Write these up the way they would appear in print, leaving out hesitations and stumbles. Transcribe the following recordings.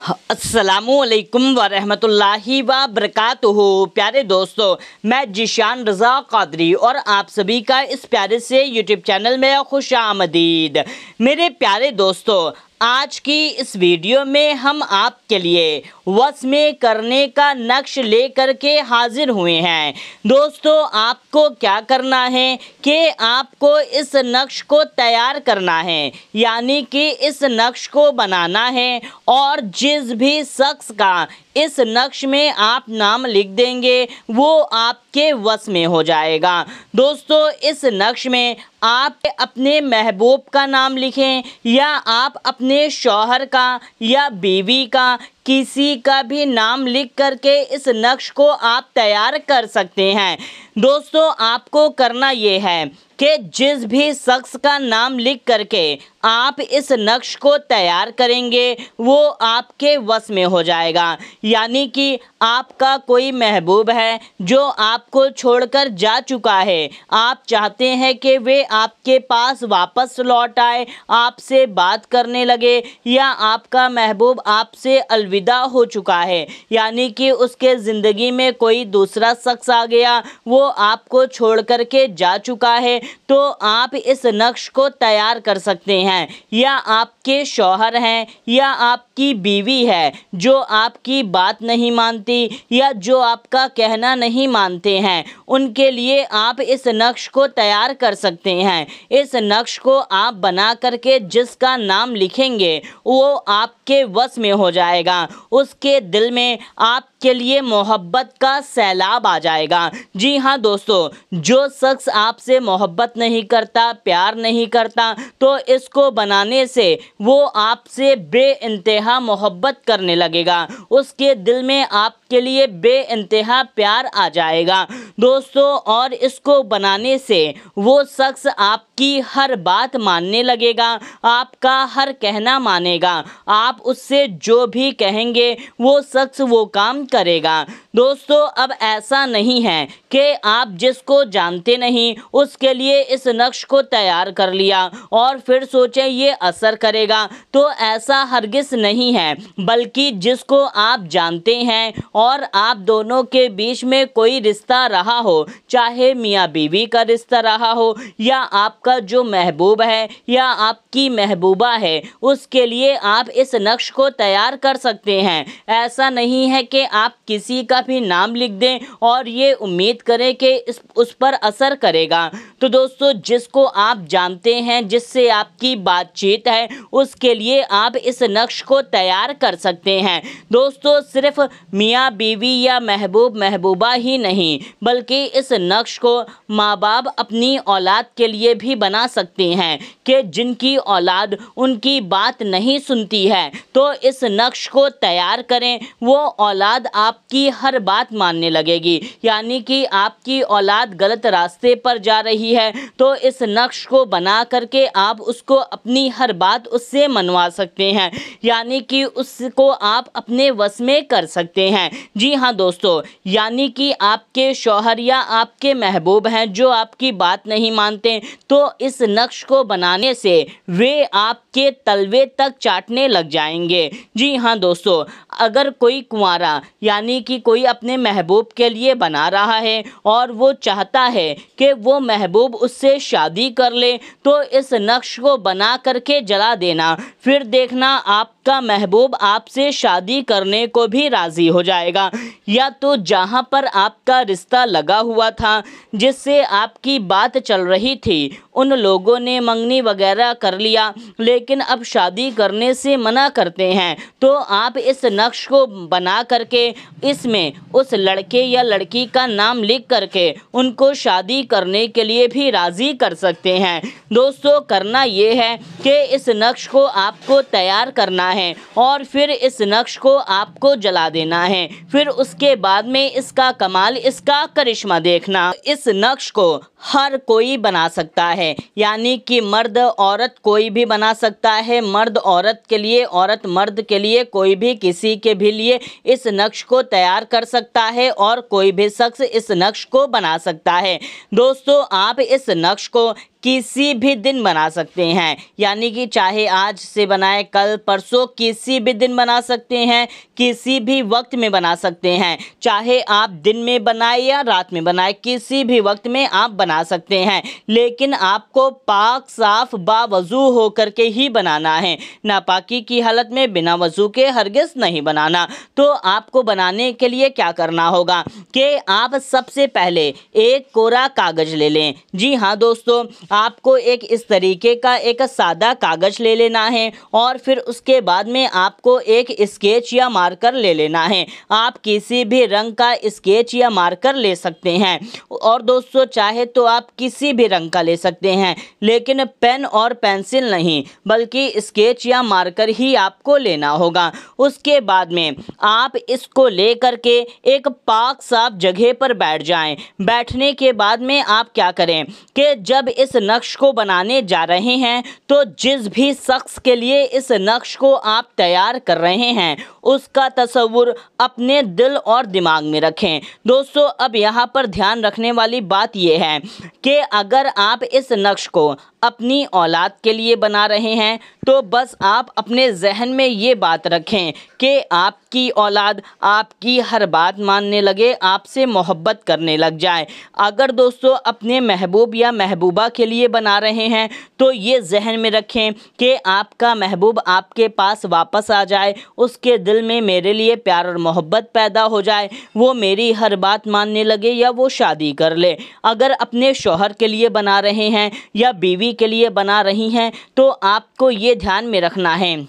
अस्सलामुअलैकुम वरहमतुल्लाहि व बरकातुहू। प्यारे दोस्तों, मैं जिशान रज़ा क़ादरी और आप सभी का इस प्यारे से यूट्यूब चैनल में खुश आमदीद। मेरे प्यारे दोस्तों, आज की इस वीडियो में हम आपके लिए वस्म करने का नक्श लेकर के हाजिर हुए हैं। दोस्तों, आपको क्या करना है कि आपको इस नक्श को तैयार करना है, यानी कि इस नक्श को बनाना है और जिस भी शख्स का इस नक्श में आप नाम लिख देंगे वो आपके वश में हो जाएगा। दोस्तों, इस नक्श में आप अपने महबूब का नाम लिखें या आप अपने शौहर का या बीवी का किसी का भी नाम लिख करके इस नक्श को आप तैयार कर सकते हैं। दोस्तों, आपको करना ये है कि जिस भी शख्स का नाम लिख करके आप इस नक्श को तैयार करेंगे वो आपके वश में हो जाएगा। यानी कि आपका कोई महबूब है जो आपको छोड़कर जा चुका है, आप चाहते हैं कि वे आपके पास वापस लौट आए, आपसे बात करने लगे, या आपका महबूब आपसे अलविदा हो चुका है, यानी कि उसके ज़िंदगी में कोई दूसरा शख्स आ गया, वो आपको छोड़ कर के जा चुका है, तो आप इस नक्श को तैयार कर सकते हैं। या आपके शौहर हैं या आपकी बीवी है जो आपकी बात नहीं मानती या जो आपका कहना नहीं मानते हैं, उनके लिए आप इस नक्श को तैयार कर सकते हैं। इस नक्श को आप बना करके जिसका नाम लिखेंगे वो आपके वश में हो जाएगा, उसके दिल में आपके लिए मोहब्बत का सैलाब आ जाएगा। जी हाँ दोस्तों, जो शख्स आपसे मोहब्बत नहीं करता, प्यार नहीं करता, तो इसको बनाने से वो आपसे बेइंतहा मोहब्बत करने लगेगा, उसके दिल में आपके लिए बेइंतहा प्यार आ जाएगा दोस्तों। और इसको बनाने से वो शख्स आपकी हर बात मानने लगेगा, आपका हर कहना मानेगा, आप उससे जो भी कहेंगे वो शख्स वो काम करेगा। दोस्तों, अब ऐसा नहीं है कि आप जिसको जानते नहीं उसके लिए इस नक्श को तैयार कर लिया और फिर सोचें ये असर करेगा, तो ऐसा हरगिज़ नहीं है। बल्कि जिसको आप जानते हैं और आप दोनों के बीच में कोई रिश्ता रहा हो, चाहे मियाँ बीवी का रिश्ता रहा हो या आपका जो महबूब है या आपकी महबूबा है, उसके लिए आप इस नक्श को तैयार कर सकते हैं। ऐसा नहीं है कि आप किसी का भी नाम लिख दें और ये उम्मीद करें कि उस पर असर करेगा। तो दोस्तों, जिसको आप जानते हैं, जिससे आपकी बातचीत है, उसके लिए आप इस नक्श को तैयार कर सकते हैं। दोस्तों, सिर्फ मियाँ बीवी या महबूब महबूबा ही नहीं, बल्कि इस नक्श को माँ बाप अपनी औलाद के लिए भी बना सकते हैं कि जिनकी औलाद उनकी बात नहीं सुनती है, तो इस नक्श को तैयार करें, वो औलाद आपकी हर बात मानने लगेगी। यानी कि आपकी औलाद गलत रास्ते पर जा रही है तो इस नक्श को बना करके आप उसको अपनी हर बात उससे मनवा सकते हैं, यानी कि उसको आप अपने वश में कर सकते हैं। जी हाँ दोस्तों, यानी कि आपके शौहर या आपके महबूब हैं जो आपकी बात नहीं मानते, तो इस नक्श को बनाने से वे आपके तलवे तक चाटने लग जाएंगे। जी हाँ दोस्तों, अगर कोई कुंवारा यानी कि कोई अपने महबूब के लिए बना रहा है और वो चाहता है कि वो महबूब उससे शादी कर ले, तो इस नक्श को बना करके जला देना, फिर देखना आपका महबूब आपसे शादी करने को भी राज़ी हो जाएगा। या तो जहाँ पर आपका रिश्ता लगा हुआ था, जिससे आपकी बात चल रही थी, उन लोगों ने मंगनी वगैरह कर लिया लेकिन अब शादी करने से मना करते हैं, तो आप इस नक्श को बना करके इसमें उस लड़के या लड़की का नाम लिख करके उनको शादी करने के लिए भी राज़ी कर सकते हैं। दोस्तों, करना ये है कि इस नक्श को आपको तैयार करना है और फिर इस नक्श को आपको जला देना है, फिर उसके बाद में इसका कमाल, इसका करिश्मा देखना। इस नक्श को हर कोई बना सकता है, यानी कि मर्द औरत कोई भी बना सकता है, मर्द औरत के लिए, औरत मर्द के लिए, कोई भी किसी के भी लिए इस नक्श को तैयार कर सकता है और कोई भी शख्स इस नक्श को बना सकता है। दोस्तों, आप इस नक्श को किसी भी दिन बना सकते हैं, यानी कि चाहे आज से बनाए, कल परसों, किसी भी दिन बना सकते हैं, किसी भी वक्त में बना सकते हैं। चाहे आप दिन में बनाए या रात में बनाए, किसी भी वक्त में आप बना सकते हैं, लेकिन आपको पाक साफ बावजू होकर के ही बनाना है। नापाकी की हालत में बिना वजू के हरगिज़ नहीं बनाना। तो आपको बनाने के लिए क्या करना होगा कि आप सबसे पहले एक कोरा कागज ले लें। जी हाँ दोस्तों, आपको एक इस तरीके का एक सादा कागज ले लेना है और फिर उसके बाद में आपको एक स्केच या मार्कर ले लेना है। आप किसी भी रंग का स्केच या मार्कर ले सकते हैं और दोस्तों चाहे तो आप किसी भी रंग का ले सकते हैं, लेकिन पेन और पेंसिल नहीं, बल्कि स्केच या मार्कर ही आपको लेना होगा। उसके बाद में आप इसको ले करके एक पाक साफ जगह पर बैठ जाएं। बैठने के बाद में आप क्या करें कि जब इस नक्श को बनाने जा रहे हैं तो जिस भी शख्स के लिए इस नक्श को आप तैयार कर रहे हैं उसका तस्वुर अपने दिल और दिमाग में रखें। दोस्तों अब यहाँ पर ध्यान रखने वाली बात यह है कि अगर आप इस नक्श को अपनी औलाद के लिए बना रहे हैं तो बस आप अपने जहन में ये बात रखें कि आपकी औलाद आपकी हर बात मानने लगे, आपसे मोहब्बत करने लग जाए। अगर दोस्तों अपने महबूब या महबूबा के लिए बना रहे हैं तो ये जहन में रखें कि आपका महबूब आपके पास वापस आ जाए, उसके दिल में मेरे लिए प्यार और मोहब्बत पैदा हो जाए, वो मेरी हर बात मानने लगे या वो शादी कर ले। अगर अपने शौहर के लिए बना रहे हैं या बीवी के लिए बना रही हैं तो आपको ये ध्यान में रखना है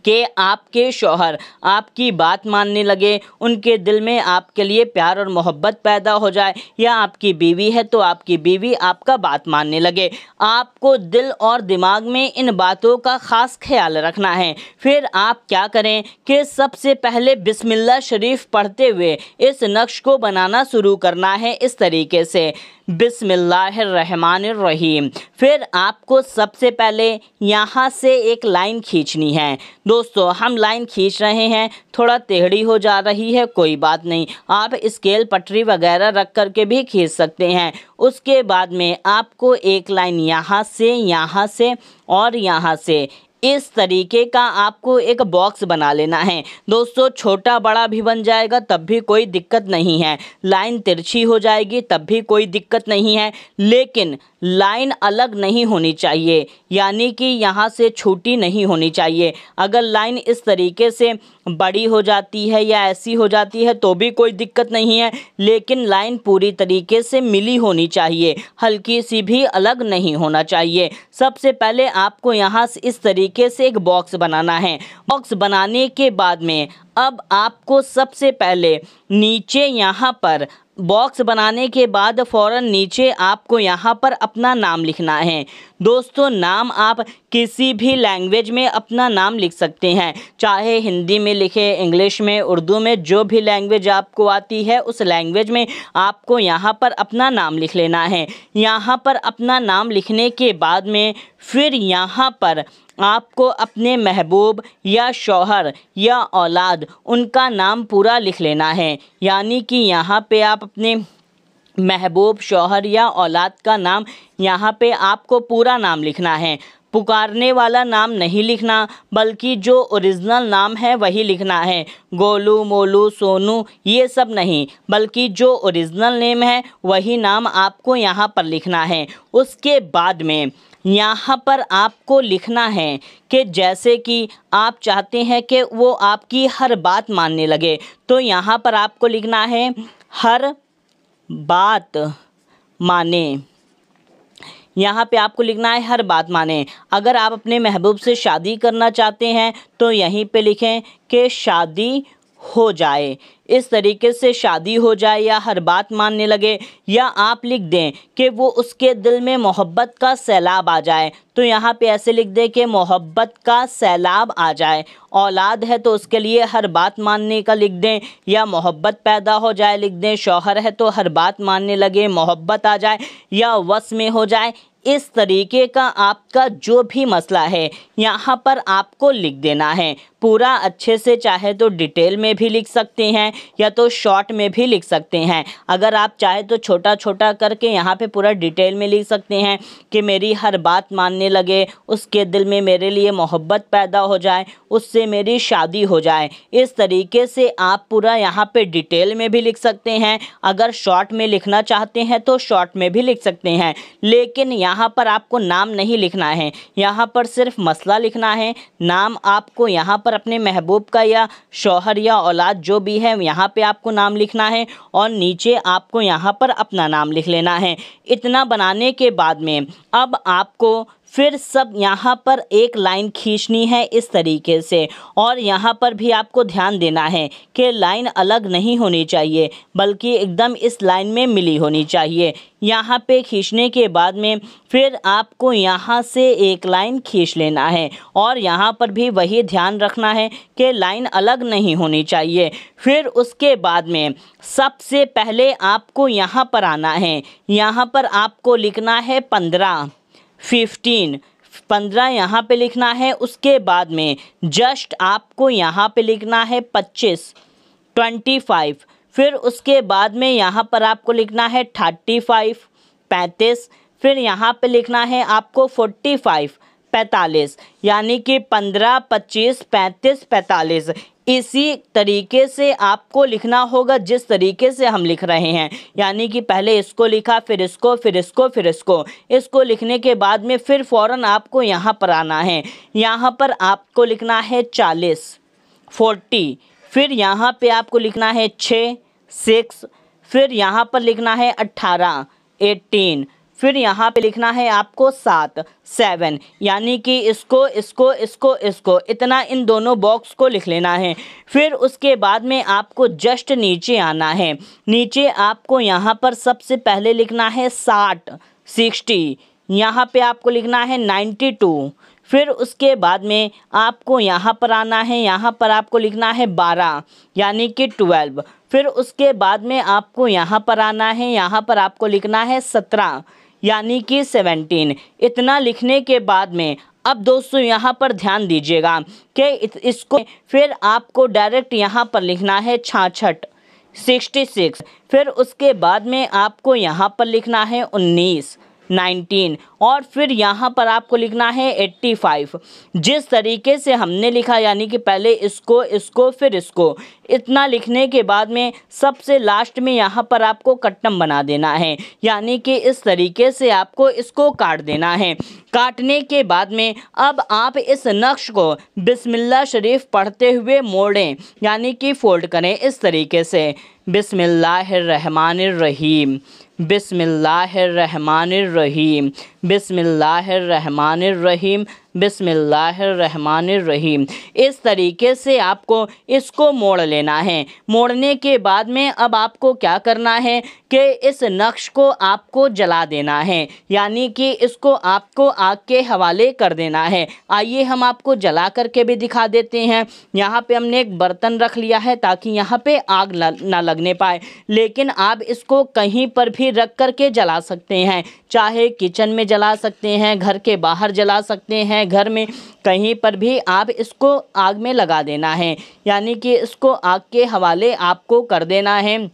कि आपके शौहर आपकी बात मानने लगे, उनके दिल में आपके लिए प्यार और मोहब्बत पैदा हो जाए, या आपकी बीवी है तो आपकी बीवी आपका बात मानने लगे। आपको दिल और दिमाग में इन बातों का ख़ास ख्याल रखना है। फिर आप क्या करें कि सबसे पहले बिस्मिल्लाह शरीफ पढ़ते हुए इस नक्श को बनाना शुरू करना है इस तरीके से, बिस्मिल्लाहिर्रहमानिर्रहीम। फिर आपको सबसे पहले यहाँ से एक लाइन खींचनी है। दोस्तों हम लाइन खींच रहे हैं, थोड़ा टेढ़ी हो जा रही है, कोई बात नहीं, आप स्केल पटरी वगैरह रख कर के भी खींच सकते हैं। उसके बाद में आपको एक लाइन यहाँ से और यहाँ से इस तरीके का आपको एक बॉक्स बना लेना है। दोस्तों छोटा बड़ा भी बन जाएगा तब भी कोई दिक्कत नहीं है, लाइन तिरछी हो जाएगी तब भी कोई दिक्कत नहीं है, लेकिन लाइन अलग नहीं होनी चाहिए, यानी कि यहाँ से छोटी नहीं होनी चाहिए। अगर लाइन इस तरीके से बड़ी हो जाती है या ऐसी हो जाती है तो भी कोई दिक्कत नहीं है, लेकिन लाइन पूरी तरीके से मिली होनी चाहिए, हल्की सी भी अलग नहीं होना चाहिए। सबसे पहले आपको यहाँ से इस तरीके से एक बॉक्स बनाना है। बॉक्स बनाने के बाद में अब आपको सबसे पहले नीचे यहाँ पर बॉक्स बनाने के बाद फ़ौरन नीचे आपको यहाँ पर अपना नाम लिखना है। दोस्तों नाम आप किसी भी लैंग्वेज में अपना नाम लिख सकते हैं, चाहे हिंदी में लिखें, इंग्लिश में, उर्दू में, जो भी लैंग्वेज आपको आती है उस लैंग्वेज में आपको यहाँ पर अपना नाम लिख लेना है। यहाँ पर अपना नाम लिखने के बाद में फिर यहाँ पर आपको अपने महबूब या शौहर या औलाद उनका नाम पूरा लिख लेना है, यानी कि यहाँ पे आप अपने महबूब, शौहर या औलाद का नाम यहाँ पे आपको पूरा नाम लिखना है। पुकारने वाला नाम नहीं लिखना, बल्कि जो ओरिजिनल नाम है वही लिखना है। गोलू, मोलू, सोनू ये सब नहीं, बल्कि जो ओरिजिनल नेम है वही नाम आपको यहाँ पर लिखना है। उसके बाद में यहाँ पर आपको लिखना है कि जैसे कि आप चाहते हैं कि वो आपकी हर बात मानने लगे, तो यहाँ पर आपको लिखना है हर बात माने। यहाँ पे आपको लिखना है हर बात माने। अगर आप अपने महबूब से शादी करना चाहते हैं तो यहीं पे लिखें कि शादी हो जाए, इस तरीके से शादी हो जाए या हर बात मानने लगे, या आप लिख दें कि वो उसके दिल में मोहब्बत का सैलाब आ जाए, तो यहाँ पे ऐसे लिख दें कि मोहब्बत का सैलाब आ जाए। औलाद है तो उसके लिए हर बात मानने का लिख दें, या मोहब्बत पैदा हो जाए लिख दें। शौहर है तो हर बात मानने लगे, मोहब्बत आ जाए या वश में हो जाए। इस तरीके का आपका जो भी मसला है यहाँ पर आपको लिख देना है। पूरा अच्छे से चाहे तो डिटेल में भी लिख सकते हैं या तो शॉर्ट में भी लिख सकते हैं। अगर आप चाहे तो छोटा छोटा करके यहाँ पे पूरा डिटेल में लिख सकते हैं कि मेरी हर बात मानने लगे, उसके दिल में मेरे लिए मोहब्बत पैदा हो जाए, उससे मेरी शादी हो जाए। इस तरीके से आप पूरा यहाँ पे डिटेल में भी लिख सकते हैं। अगर शॉर्ट में लिखना चाहते हैं तो शॉर्ट में भी लिख सकते हैं, लेकिन यहाँ पर आपको नाम नहीं लिखना है, यहाँ पर सिर्फ मसला लिखना है। नाम आपको यहाँ पर अपने महबूब का या शौहर या औलाद जो भी है यहाँ पे आपको नाम लिखना है और नीचे आपको यहाँ पर अपना नाम लिख लेना है। इतना बनाने के बाद में अब आपको फिर सब यहाँ पर एक लाइन खींचनी है इस तरीके से, और यहाँ पर भी आपको ध्यान देना है कि लाइन अलग नहीं होनी चाहिए बल्कि एकदम इस लाइन में मिली होनी चाहिए। यहाँ पे खींचने के बाद में फिर आपको यहाँ से एक लाइन खींच लेना है और यहाँ पर भी वही ध्यान रखना है कि लाइन अलग नहीं होनी चाहिए। फिर उसके बाद में सबसे पहले आपको यहाँ पर आना है, यहाँ पर आपको लिखना है 15 यहाँ पे लिखना है। उसके बाद में जस्ट आपको यहाँ पे लिखना है 25। फिर उसके बाद में यहाँ पर आपको लिखना है 35। फिर यहाँ पे लिखना है आपको 45। यानी कि 15, 25, 35, 45। इसी तरीके से आपको लिखना होगा जिस तरीके से हम लिख रहे हैं, यानी कि पहले इसको लिखा, फिर इसको, फिर इसको, फिर इसको लिखने के बाद में फिर फ़ौरन आपको यहाँ पर आना है। यहाँ पर आपको लिखना है 40। फिर यहाँ पे आपको लिखना है 6। फिर यहाँ पर लिखना है 18। फिर यहाँ पे लिखना है आपको 7। यानी कि इसको इतना इन दोनों बॉक्स को लिख लेना है। फिर उसके बाद में आपको जस्ट नीचे आना है। नीचे आपको यहाँ पर सबसे पहले लिखना है 60। यहाँ पे आपको लिखना है 92। फिर उसके बाद में आपको यहाँ पर आना है, यहाँ पर आपको लिखना है 12 यानी कि 12। फिर उसके बाद में आपको यहाँ पर आना है, यहाँ पर आपको लिखना है 17 यानी कि 17। इतना लिखने के बाद में अब दोस्तों यहाँ पर ध्यान दीजिएगा कि इसको फिर आपको डायरेक्ट यहाँ पर लिखना है 66। फिर उसके बाद में आपको यहाँ पर लिखना है 19 और फिर यहाँ पर आपको लिखना है 85। जिस तरीके से हमने लिखा, यानी कि पहले इसको फिर इसको, इतना लिखने के बाद में सबसे लास्ट में यहाँ पर आपको कट्टम बना देना है, यानी कि इस तरीके से आपको इसको काट देना है। काटने के बाद में अब आप इस नक्श को बिस्मिल्लाह शरीफ पढ़ते हुए मोड़ें, यानी कि फोल्ड करें इस तरीके से। बिस्मिल्लाहिर्रहमानिर्रहीम, बिस्मिल्लाहिर्रहमानिर्रहीम, बिस्मिल्लाहिर्रहमानिर्रहीम, बिस्मिल्लाहिर्रहमानिर्रहीम। इस तरीके से आपको इसको मोड़ लेना है। मोड़ने के बाद में अब आपको क्या करना है कि इस नक्श को आपको जला देना है, यानी कि इसको आपको आग के हवाले कर देना है। आइए हम आपको जला करके भी दिखा देते हैं। यहाँ पे हमने एक बर्तन रख लिया है ताकि यहाँ पे आग ना लगने पाए, लेकिन आप इसको कहीं पर भी रख करके जला सकते हैं, चाहे किचन में जला सकते हैं, घर के बाहर जला सकते हैं, घर में कहीं पर भी आप इसको आग में लगा देना है, यानी कि इसको आग के हवाले आपको कर देना है।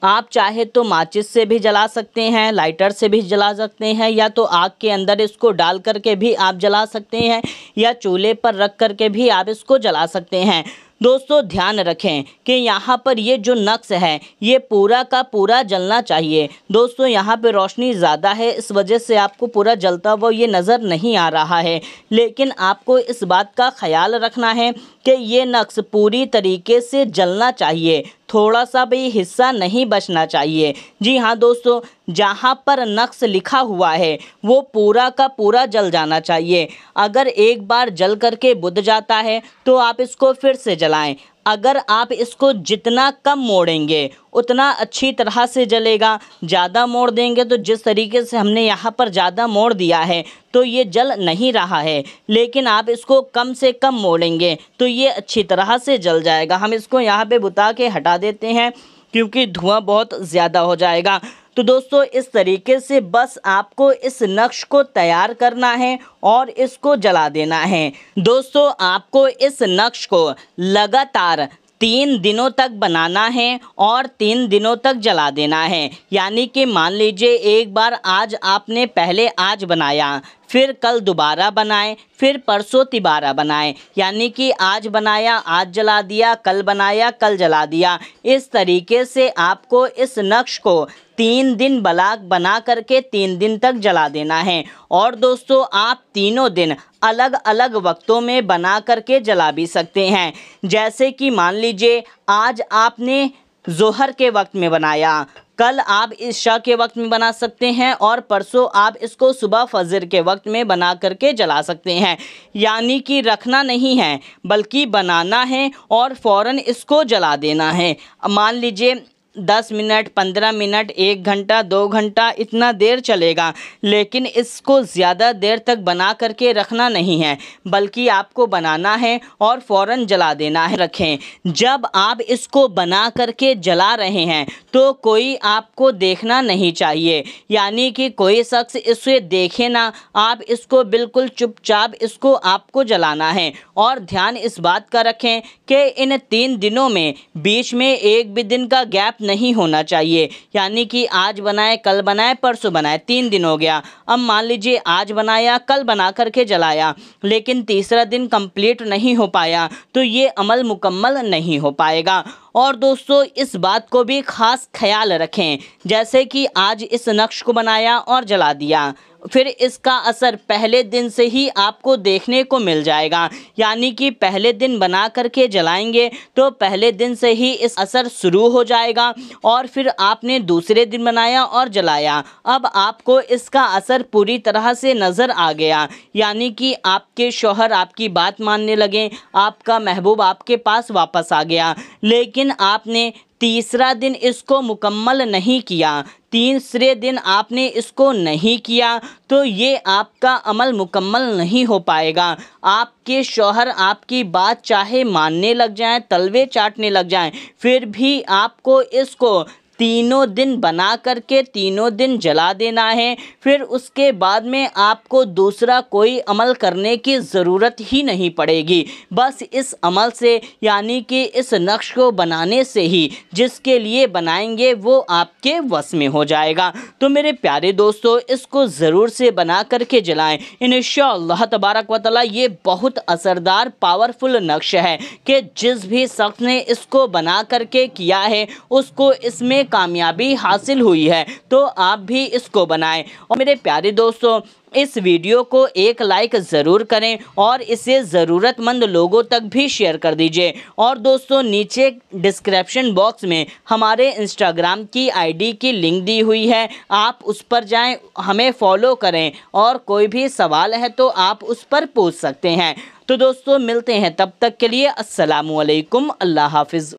आप चाहे तो माचिस से भी जला सकते हैं, लाइटर से भी जला सकते हैं, या तो आग के अंदर इसको डाल करके भी आप जला सकते हैं, या चूल्हे पर रख करके भी आप इसको जला सकते हैं। दोस्तों ध्यान रखें कि यहाँ पर ये जो नक्श है ये पूरा का पूरा जलना चाहिए। दोस्तों यहाँ पे रोशनी ज़्यादा है, इस वजह से आपको पूरा जलता हुआ ये नज़र नहीं आ रहा है, लेकिन आपको इस बात का ख्याल रखना है कि ये नक्श पूरी तरीके से जलना चाहिए, थोड़ा सा भी हिस्सा नहीं बचना चाहिए। जी हाँ दोस्तों, जहाँ पर नक्श लिखा हुआ है वो पूरा का पूरा जल जाना चाहिए। अगर एक बार जल करके बुझ जाता है तो आप इसको फिर से जलाएं। अगर आप इसको जितना कम मोड़ेंगे उतना अच्छी तरह से जलेगा। ज़्यादा मोड़ देंगे तो जिस तरीके से हमने यहाँ पर ज़्यादा मोड़ दिया है तो ये जल नहीं रहा है, लेकिन आप इसको कम से कम मोड़ेंगे तो ये अच्छी तरह से जल जाएगा। हम इसको यहाँ पे बुता के हटा देते हैं क्योंकि धुआं बहुत ज़्यादा हो जाएगा। तो दोस्तों इस तरीके से बस आपको इस नक्श को तैयार करना है और इसको जला देना है। दोस्तों आपको इस नक्श को लगातार 3 दिनों तक बनाना है और 3 दिनों तक जला देना है। यानी कि मान लीजिए एक बार आज आपने पहले आज बनाया, फिर कल दोबारा बनाएं, फिर परसों तिबारा बनाएं। यानी कि आज बनाया आज जला दिया, कल बनाया कल जला दिया। इस तरीके से आपको इस नक्श को 3 दिन बना करके 3 दिन तक जला देना है। और दोस्तों आप तीनों दिन अलग अलग वक्तों में बना करके जला भी सकते हैं। जैसे कि मान लीजिए आज आपने ज़ोहर के वक्त में बनाया, कल आप इशा के वक्त में बना सकते हैं और परसों आप इसको सुबह फजर के वक्त में बना करके जला सकते हैं। यानी कि रखना नहीं है बल्कि बनाना है और फ़ौरन इसको जला देना है। मान लीजिए 10 मिनट 15 मिनट 1 घंटा 2 घंटा इतना देर चलेगा, लेकिन इसको ज़्यादा देर तक बना करके रखना नहीं है बल्कि आपको बनाना है और फ़ौरन जला देना है। रखें जब आप इसको बना करके जला रहे हैं तो कोई आपको देखना नहीं चाहिए। यानी कि कोई शख्स इसे देखे ना, आप इसको बिल्कुल चुपचाप इसको आपको जलाना है। और ध्यान इस बात का रखें कि इन 3 दिनों में बीच में एक भी दिन का गैप नहीं होना चाहिए। यानी कि आज बनाए कल बनाए परसों बनाए 3 दिन हो गया। अब मान लीजिए आज बनाया कल बना करके जलाया, लेकिन तीसरा दिन कंप्लीट नहीं हो पाया तो ये अमल मुकम्मल नहीं हो पाएगा। और दोस्तों इस बात को भी ख़ास ख्याल रखें, जैसे कि आज इस नक्श को बनाया और जला दिया, फिर इसका असर पहले दिन से ही आपको देखने को मिल जाएगा। यानी कि पहले दिन बना करके जलाएंगे तो पहले दिन से ही इस असर शुरू हो जाएगा। और फिर आपने दूसरे दिन बनाया और जलाया, अब आपको इसका असर पूरी तरह से नज़र आ गया। यानी कि आपके शौहर आपकी बात मानने लगे, आपका महबूब आपके पास वापस आ गया। लेकिन आपने तीसरा दिन इसको मुकम्मल नहीं किया, तीसरे दिन आपने इसको नहीं किया, तो ये आपका अमल मुकम्मल नहीं हो पाएगा। आपके शौहर आपकी बात चाहे मानने लग जाएं, तलवे चाटने लग जाएं, फिर भी आपको इसको तीनों दिन बना करके तीनों दिन जला देना है। फिर उसके बाद में आपको दूसरा कोई अमल करने की ज़रूरत ही नहीं पड़ेगी। बस इस अमल से यानी कि इस नक्श को बनाने से ही जिसके लिए बनाएंगे वो आपके वश में हो जाएगा। तो मेरे प्यारे दोस्तों इसको ज़रूर से बना करके जलाएं। इंशाअल्लाह तबारक व तआला ये बहुत असरदार पावरफुल नक्श है कि जिस भी शख्स ने इसको बना करके किया है उसको इसमें कामयाबी हासिल हुई है। तो आप भी इसको बनाएं। और मेरे प्यारे दोस्तों इस वीडियो को एक लाइक ज़रूर करें और इसे ज़रूरतमंद लोगों तक भी शेयर कर दीजिए। और दोस्तों नीचे डिस्क्रिप्शन बॉक्स में हमारे इंस्टाग्राम की आईडी की लिंक दी हुई है, आप उस पर जाएं, हमें फॉलो करें और कोई भी सवाल है तो आप उस पर पूछ सकते हैं। तो दोस्तों मिलते हैं, तब तक के लिए अस्सलामु अलैकुम, अल्लाह हाफिज़।